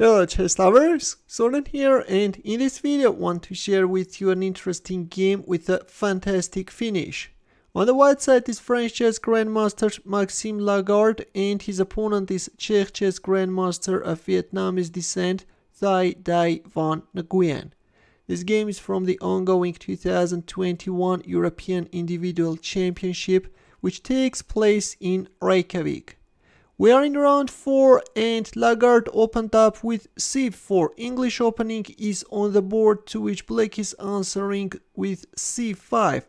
Hello chess lovers, Soren here, and in this video I want to share with you an interesting game with a fantastic finish. On the white side is French chess grandmaster Maxime Lagarde, and his opponent is Czech chess grandmaster of Vietnamese descent Thai Dai van Nguyen. This game is from the ongoing 2021 European Individual Championship, which takes place in Reykjavik. We are in round 4 and Lagarde opened up with c4. English opening is on the board, to which black is answering with c5.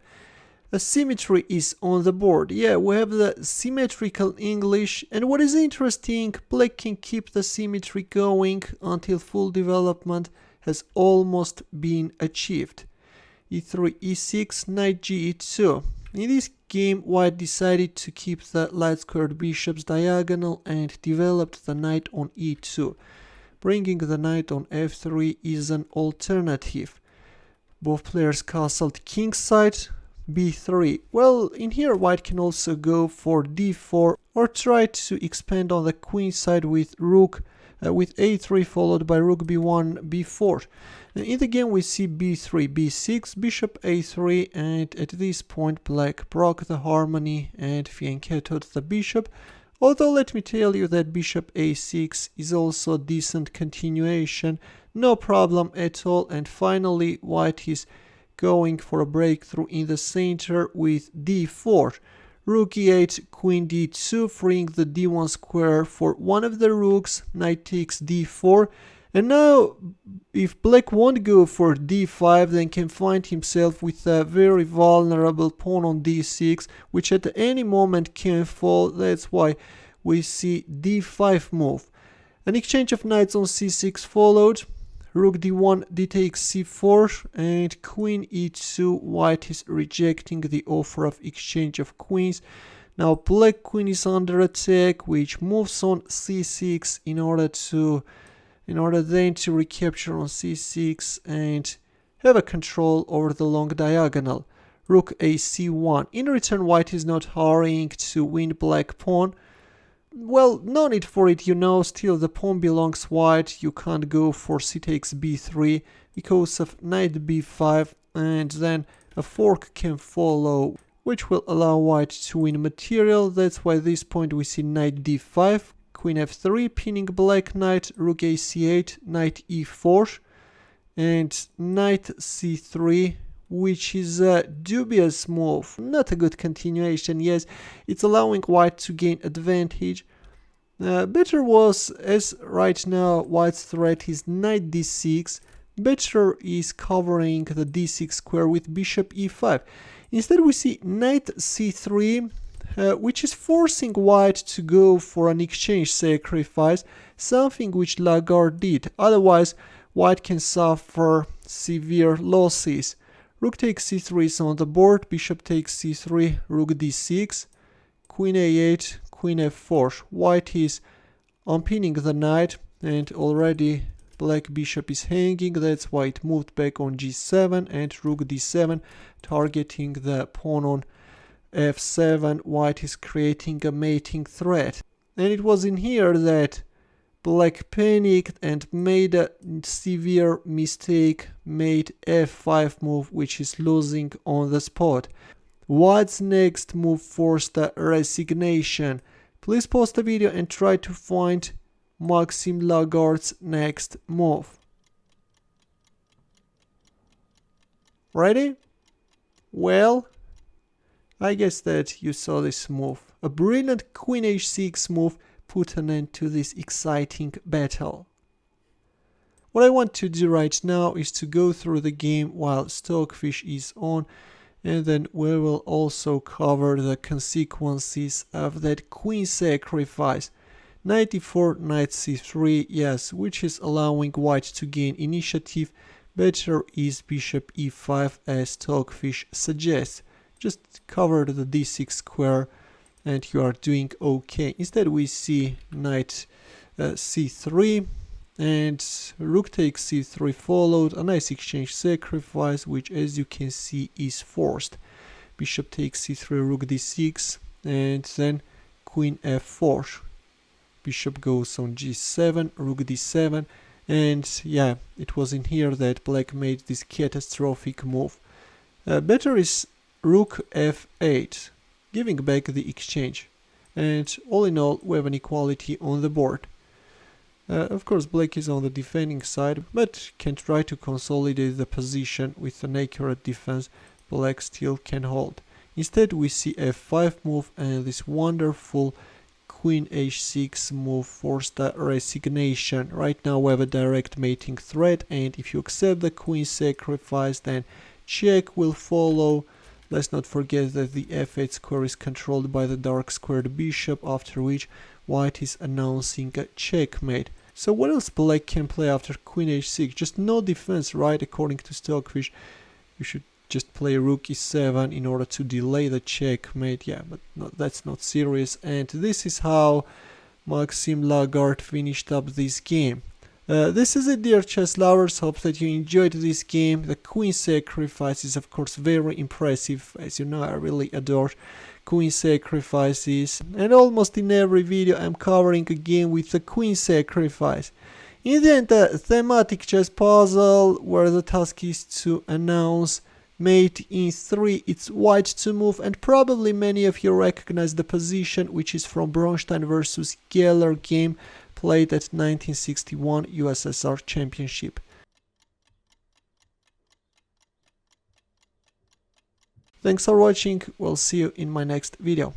A symmetry is on the board. Yeah, we have the symmetrical English, and what is interesting, black can keep the symmetry going until full development has almost been achieved. e3, e6, knight g2. In this game, white decided to keep the light squared bishops diagonal and developed the knight on e2. Bringing the knight on f3 is an alternative. Both players castled kingside, b3. Well, in here white can also go for d4 or try to expand on the queen side with rook with a3 followed by rook b1, b4. In the game we see b3, b6, bishop a3, and at this point black broke the harmony and fianchettoed the bishop. Although let me tell you that bishop a6 is also a decent continuation, no problem at all. And finally white is going for a breakthrough in the center with d4. Rook e8, queen d2, freeing the d1 square for one of the rooks, knight takes d4. And now, if black won't go for d5, then can find himself with a very vulnerable pawn on d6, which at any moment can fall. That's why we see d5 move. An exchange of knights on c6 followed. Rook d1, d takes c4, and queen e2. White is rejecting the offer of exchange of queens. Now black queen is under attack, which moves on c6 in order then to recapture on c6 and have a control over the long diagonal. Rook a c1. In return, white is not hurrying to win black pawn. Well, no need for it, still the pawn belongs white. You can't go for c takes b3 because of knight b5, and then a fork can follow, which will allow white to win material. That's why at this point we see knight d5, queen f3, pinning black knight, rook a c8, knight e4, and knight c3, which is a dubious move. Not a good continuation. Yes, it's allowing white to gain advantage. Better was, as right now white's threat is knight d6, better is covering the d6 square with bishop e5. Instead we see knight c3, which is forcing white to go for an exchange sacrifice, something which Lagarde did. Otherwise white can suffer severe losses. Rook takes c3 is on the board, bishop takes c3, rook d6, queen a8, queen f4. White is unpinning the knight, and already black bishop is hanging. That's why it moved back on g7 and rook d7, targeting the pawn on f7. White is creating a mating threat. And it was in here that black panicked and made a severe mistake, made f5 move, which is losing on the spot. White's next move forced a resignation. Please pause the video and try to find Maxime Lagarde's next move. Ready? Well, I guess that you saw this move. A brilliant queen h6 move put an end to this exciting battle. What I want to do right now is to go through the game while Stockfish is on, and then we will also cover the consequences of that queen sacrifice. Knight e4, knight c3, yes, which is allowing white to gain initiative. Better is bishop e5, as Stockfish suggests. Just cover the d6 square and you are doing okay. Instead we see knight c3 and rook takes c3 followed, a nice exchange sacrifice, which as you can see is forced. Bishop takes c3, rook d6, and then queen f4. Bishop goes on g7, rook d7, And yeah, it was in here that black made this catastrophic move. Better is rook f8, giving back the exchange. And all in all, we have an equality on the board. Of course, black is on the defending side, but can try to consolidate the position with an accurate defense. Black still can hold. Instead, we see f5 move and this wonderful queen h6 move forced a resignation. Right now we have a direct mating threat, and if you accept the queen sacrifice, then check will follow. Let's not forget that the f8 square is controlled by the dark squared bishop, after which white is announcing a checkmate. So what else black can play after queen h6? Just no defense, right? According to Stockfish, you should just play rook e7 in order to delay the checkmate. Yeah, but no, that's not serious. And this is how Maxime Lagarde finished up this game. This is it, dear chess lovers. Hope that you enjoyed this game. The queen sacrifice is of course very impressive. As you know, I really adore queen sacrifices, and almost in every video I'm covering a game with the queen sacrifice. In the end, a thematic chess puzzle where the task is to announce mate in 3, it's white to move, and probably many of you recognize the position, which is from Bronstein versus Geller game played at 1961 USSR Championship. Thanks for watching, we'll see you in my next video.